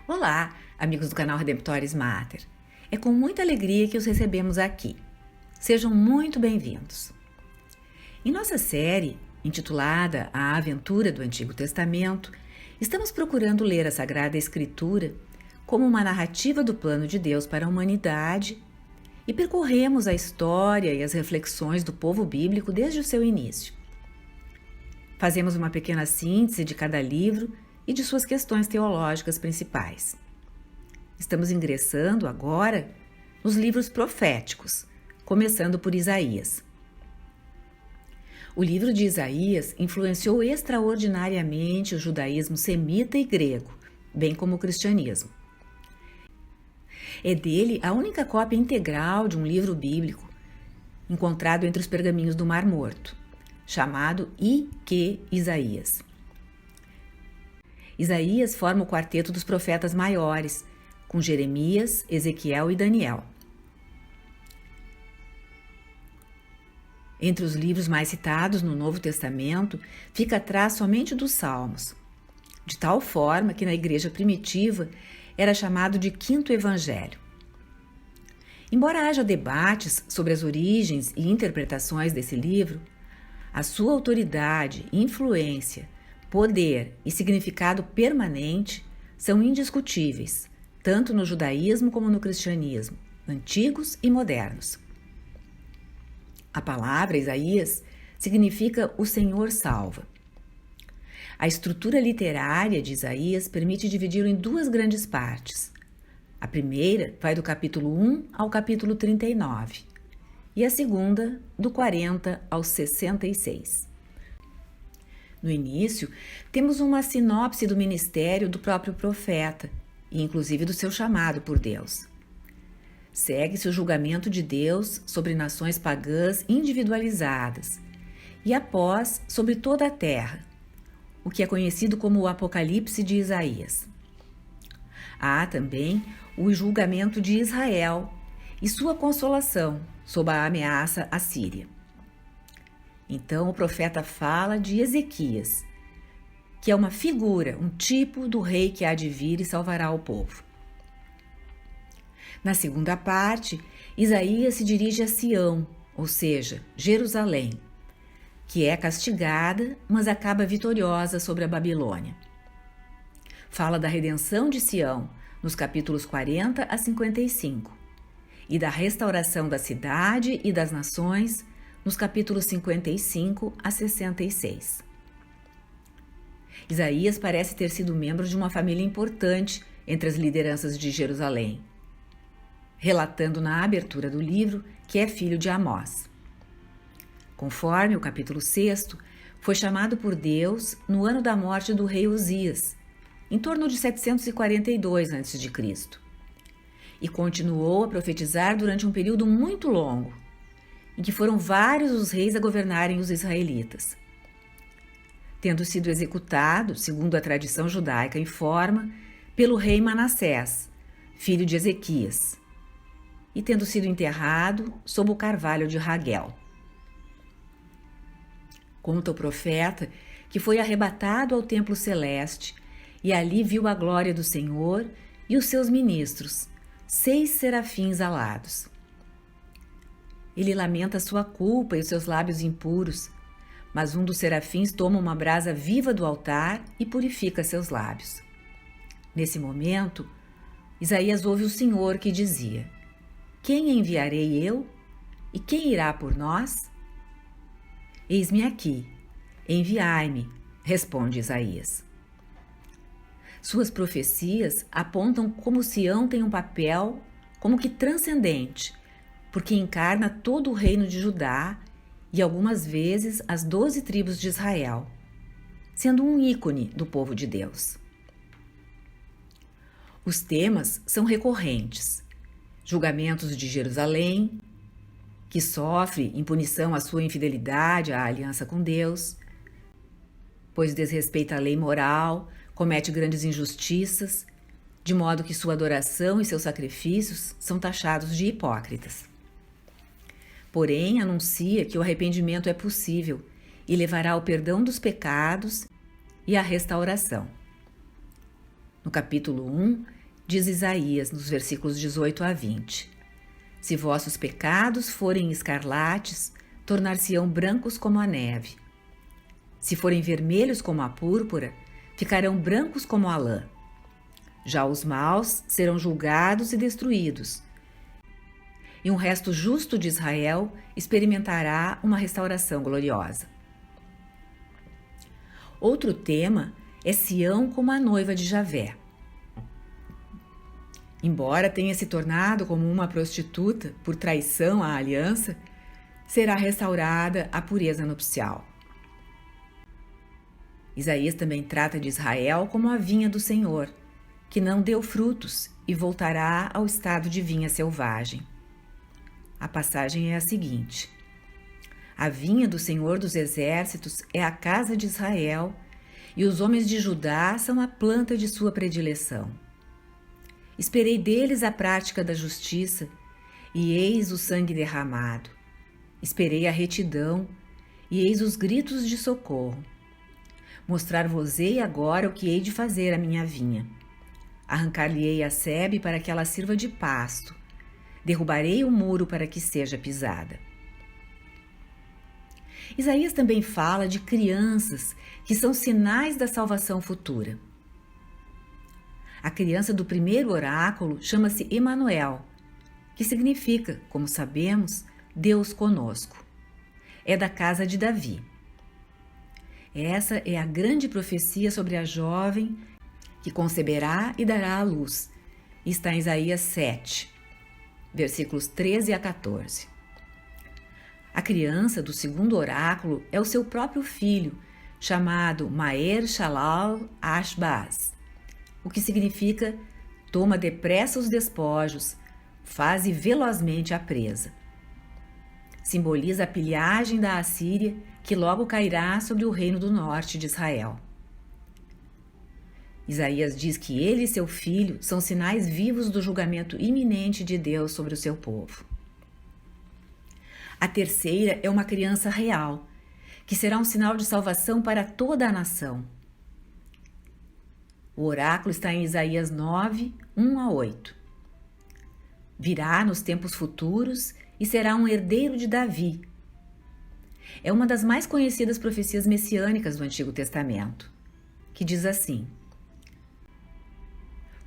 Olá, amigos do canal Redemptoris Mater. É com muita alegria que os recebemos aqui. Sejam muito bem-vindos. Em nossa série, intitulada A Aventura do Antigo Testamento, estamos procurando ler a Sagrada Escritura como uma narrativa do plano de Deus para a humanidade e percorremos a história e as reflexões do povo bíblico desde o seu início. Fazemos uma pequena síntese de cada livro e de suas questões teológicas principais. Estamos ingressando agora nos livros proféticos, começando por Isaías. O livro de Isaías influenciou extraordinariamente o judaísmo semita e grego, bem como o cristianismo. É dele a única cópia integral de um livro bíblico encontrado entre os pergaminhos do Mar Morto, chamado I.Q. Isaías. Isaías forma o quarteto dos profetas maiores, com Jeremias, Ezequiel e Daniel. Entre os livros mais citados no Novo Testamento, fica atrás somente dos Salmos, de tal forma que na igreja primitiva era chamado de Quinto Evangelho. Embora haja debates sobre as origens e interpretações desse livro, a sua autoridade, influência, poder e significado permanente são indiscutíveis, tanto no judaísmo como no cristianismo, antigos e modernos. A palavra Isaías significa o Senhor salva. A estrutura literária de Isaías permite dividi-lo em duas grandes partes. A primeira vai do capítulo 1 ao capítulo 39 e a segunda do 40 ao 66. No início, temos uma sinopse do ministério do próprio profeta, e inclusive do seu chamado por Deus. Segue-se o julgamento de Deus sobre nações pagãs individualizadas, e após sobre toda a terra, o que é conhecido como o Apocalipse de Isaías. Há também o julgamento de Israel e sua consolação sob a ameaça assíria. Então o profeta fala de Ezequias, que é uma figura, um tipo do rei que há de vir e salvará o povo. Na segunda parte, Isaías se dirige a Sião, ou seja, Jerusalém, que é castigada, mas acaba vitoriosa sobre a Babilônia. Fala da redenção de Sião, nos capítulos 40 a 55, e da restauração da cidade e das nações, nos capítulos 55 a 66. Isaías parece ter sido membro de uma família importante entre as lideranças de Jerusalém, relatando na abertura do livro que é filho de Amós. Conforme o capítulo 6, foi chamado por Deus no ano da morte do rei Uzias, em torno de 742 a.C., e continuou a profetizar durante um período muito longo, em que foram vários os reis a governarem os israelitas. Tendo sido executado, segundo a tradição judaica informa, pelo rei Manassés, filho de Ezequias, e tendo sido enterrado sob o carvalho de Raguel. Conta o profeta que foi arrebatado ao templo celeste e ali viu a glória do Senhor e os seus ministros, 6 serafins alados. Ele lamenta sua culpa e os seus lábios impuros, mas um dos serafins toma uma brasa viva do altar e purifica seus lábios. Nesse momento, Isaías ouve o Senhor que dizia: Quem enviarei eu? E quem irá por nós? Eis-me aqui, enviai-me, responde Isaías. Suas profecias apontam como Sião tem um papel como que transcendente, porque encarna todo o reino de Judá e algumas vezes as 12 tribos de Israel, sendo um ícone do povo de Deus. Os temas são recorrentes: julgamentos de Jerusalém, que sofre em punição à sua infidelidade à aliança com Deus, pois desrespeita a lei moral, comete grandes injustiças, de modo que sua adoração e seus sacrifícios são taxados de hipócritas. Porém, anuncia que o arrependimento é possível e levará ao perdão dos pecados e à restauração. No capítulo 1, diz Isaías nos versículos 18 a 20. Se vossos pecados forem escarlates, tornar-se-ão brancos como a neve. Se forem vermelhos como a púrpura, ficarão brancos como a lã. Já os maus serão julgados e destruídos, e um resto justo de Israel experimentará uma restauração gloriosa. Outro tema é Sião como a noiva de Javé. Embora tenha se tornado como uma prostituta por traição à aliança, será restaurada a pureza nupcial. Isaías também trata de Israel como a vinha do Senhor, que não deu frutos e voltará ao estado de vinha selvagem. A passagem é a seguinte: a vinha do Senhor dos Exércitos é a casa de Israel, e os homens de Judá são a planta de sua predileção. Esperei deles a prática da justiça, e eis o sangue derramado. Esperei a retidão, e eis os gritos de socorro. Mostrar-vos-ei agora o que hei de fazer à minha vinha. Arrancar-lhe-ei a sebe para que ela sirva de pasto. Derrubarei o muro para que seja pisada. Isaías também fala de crianças que são sinais da salvação futura. A criança do primeiro oráculo chama-se Emanuel, que significa, como sabemos, Deus conosco. É da casa de Davi. Essa é a grande profecia sobre a jovem que conceberá e dará à luz. Está em Isaías 7, versículos 13 a 14. A criança do segundo oráculo é o seu próprio filho, chamado Maher-Shalal-Ash-Baz, o que significa: toma depressa os despojos, faze velozmente a presa. Simboliza a pilhagem da Assíria, que logo cairá sobre o reino do norte de Israel. Isaías diz que ele e seu filho são sinais vivos do julgamento iminente de Deus sobre o seu povo. A terceira é uma criança real, que será um sinal de salvação para toda a nação. O oráculo está em Isaías 9, 1 a 8. Virá nos tempos futuros e será um herdeiro de Davi. É uma das mais conhecidas profecias messiânicas do Antigo Testamento, que diz assim: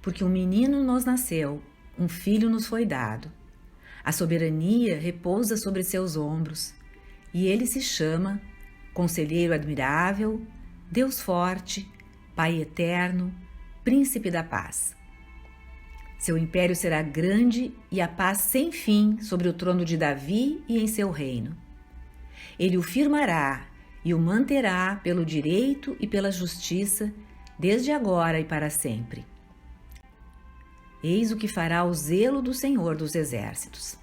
porque um menino nos nasceu, um filho nos foi dado. A soberania repousa sobre seus ombros, e ele se chama Conselheiro Admirável, Deus Forte, Pai Eterno, Príncipe da Paz. Seu império será grande e a paz sem fim sobre o trono de Davi e em seu reino. Ele o firmará e o manterá pelo direito e pela justiça, desde agora e para sempre. Eis o que fará o zelo do Senhor dos Exércitos.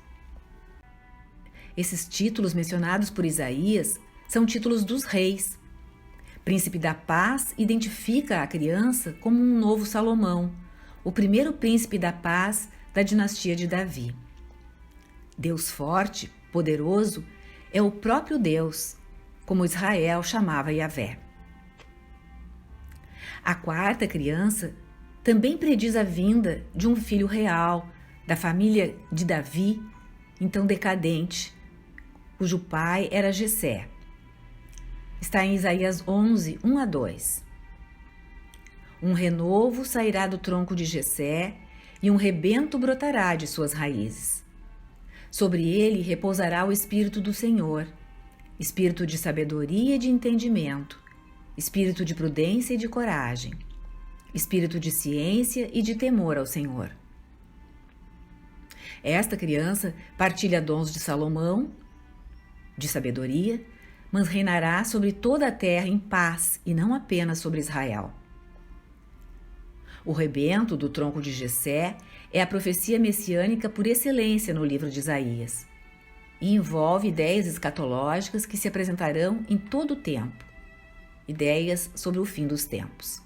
Esses títulos mencionados por Isaías são títulos dos reis. Príncipe da Paz identifica a criança como um novo Salomão, o primeiro príncipe da paz da dinastia de Davi. Deus forte, poderoso, é o próprio Deus, como Israel chamava Yahvé. A quarta criança também prediz a vinda de um filho real, da família de Davi, então decadente, cujo pai era Jessé. Está em Isaías 11, 1 a 2. Um renovo sairá do tronco de Jessé e um rebento brotará de suas raízes. Sobre ele repousará o Espírito do Senhor, espírito de sabedoria e de entendimento, espírito de prudência e de coragem, espírito de ciência e de temor ao Senhor. Esta criança partilha dons de Salomão, de sabedoria, mas reinará sobre toda a terra em paz e não apenas sobre Israel. O rebento do tronco de Jessé é a profecia messiânica por excelência no livro de Isaías e envolve ideias escatológicas que se apresentarão em todo o tempo, ideias sobre o fim dos tempos.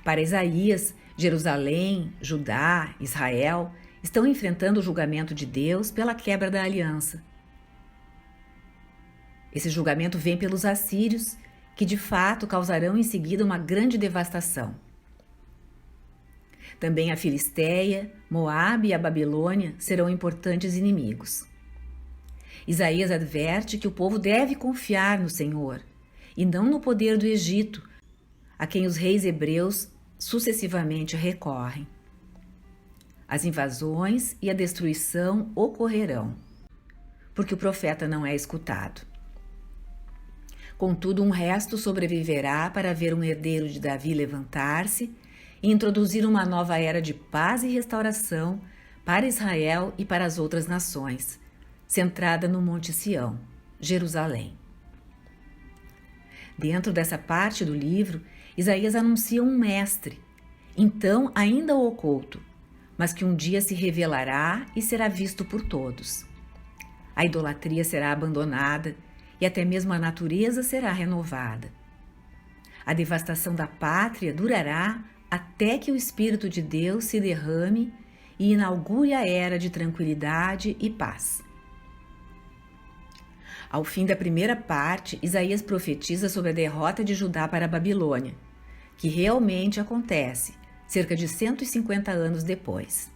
Para Isaías, Jerusalém, Judá, Israel estão enfrentando o julgamento de Deus pela quebra da aliança. Esse julgamento vem pelos assírios, que de fato causarão em seguida uma grande devastação. Também a Filisteia, Moabe e a Babilônia serão importantes inimigos. Isaías adverte que o povo deve confiar no Senhor e não no poder do Egito, a quem os reis hebreus sucessivamente recorrem. As invasões e a destruição ocorrerão, porque o profeta não é escutado. Contudo, um resto sobreviverá para ver um herdeiro de Davi levantar-se e introduzir uma nova era de paz e restauração para Israel e para as outras nações, centrada no Monte Sião, Jerusalém. Dentro dessa parte do livro, Isaías anuncia um mestre, então ainda oculto, mas que um dia se revelará e será visto por todos. A idolatria será abandonada e até mesmo a natureza será renovada. A devastação da pátria durará até que o Espírito de Deus se derrame e inaugure a era de tranquilidade e paz. Ao fim da primeira parte, Isaías profetiza sobre a derrota de Judá para a Babilônia, que realmente acontece cerca de 150 anos depois.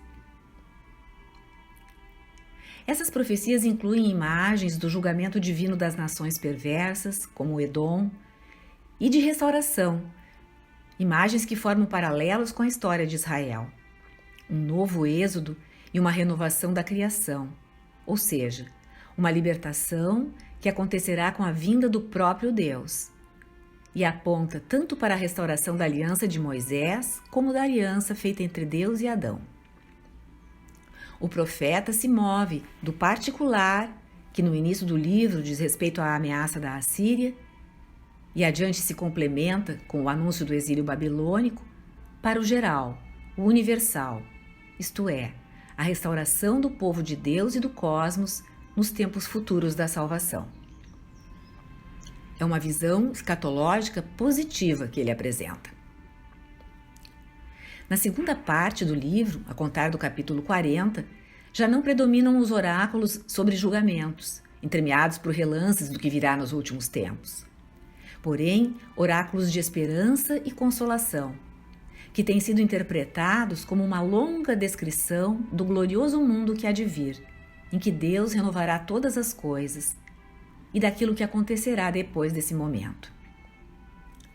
Essas profecias incluem imagens do julgamento divino das nações perversas, como Edom, e de restauração, imagens que formam paralelos com a história de Israel. Um novo êxodo e uma renovação da criação, ou seja, uma libertação que acontecerá com a vinda do próprio Deus, e aponta tanto para a restauração da aliança de Moisés, como da aliança feita entre Deus e Adão. O profeta se move do particular, que no início do livro diz respeito à ameaça da Assíria, e adiante se complementa com o anúncio do exílio babilônico, para o geral, o universal, isto é, a restauração do povo de Deus e do cosmos nos tempos futuros da salvação. É uma visão escatológica positiva que ele apresenta. Na segunda parte do livro, a contar do capítulo 40, já não predominam os oráculos sobre julgamentos, entremeados por relances do que virá nos últimos tempos. Porém, oráculos de esperança e consolação, que têm sido interpretados como uma longa descrição do glorioso mundo que há de vir, em que Deus renovará todas as coisas, e daquilo que acontecerá depois desse momento.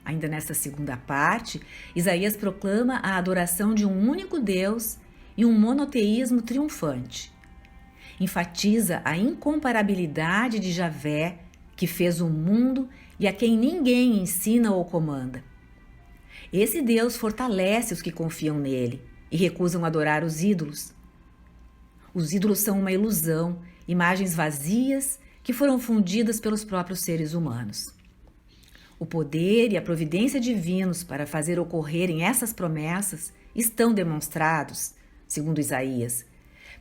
Ainda nesta segunda parte, Isaías proclama a adoração de um único Deus e um monoteísmo triunfante. Enfatiza a incomparabilidade de Javé, que fez o mundo e a quem ninguém ensina ou comanda. Esse Deus fortalece os que confiam nele e recusam adorar os ídolos. Os ídolos são uma ilusão, imagens vazias que foram fundidas pelos próprios seres humanos. O poder e a providência divinos para fazer ocorrerem essas promessas estão demonstrados, segundo Isaías,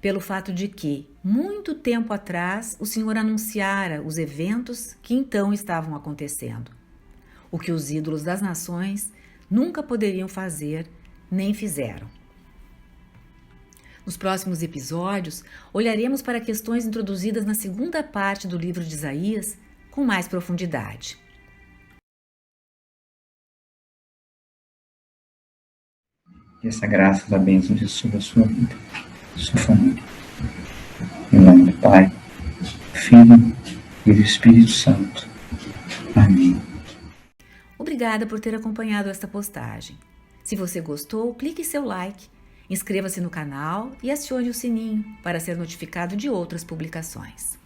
pelo fato de que, muito tempo atrás, o Senhor anunciara os eventos que então estavam acontecendo, o que os ídolos das nações nunca poderiam fazer nem fizeram. Nos próximos episódios, olharemos para questões introduzidas na segunda parte do livro de Isaías com mais profundidade. Que essa graça da bênção de sobre a sua vida, sua família. Em nome do Pai, do Filho e do Espírito Santo. Amém. Obrigada por ter acompanhado esta postagem. Se você gostou, clique em seu like, inscreva-se no canal e acione o sininho para ser notificado de outras publicações.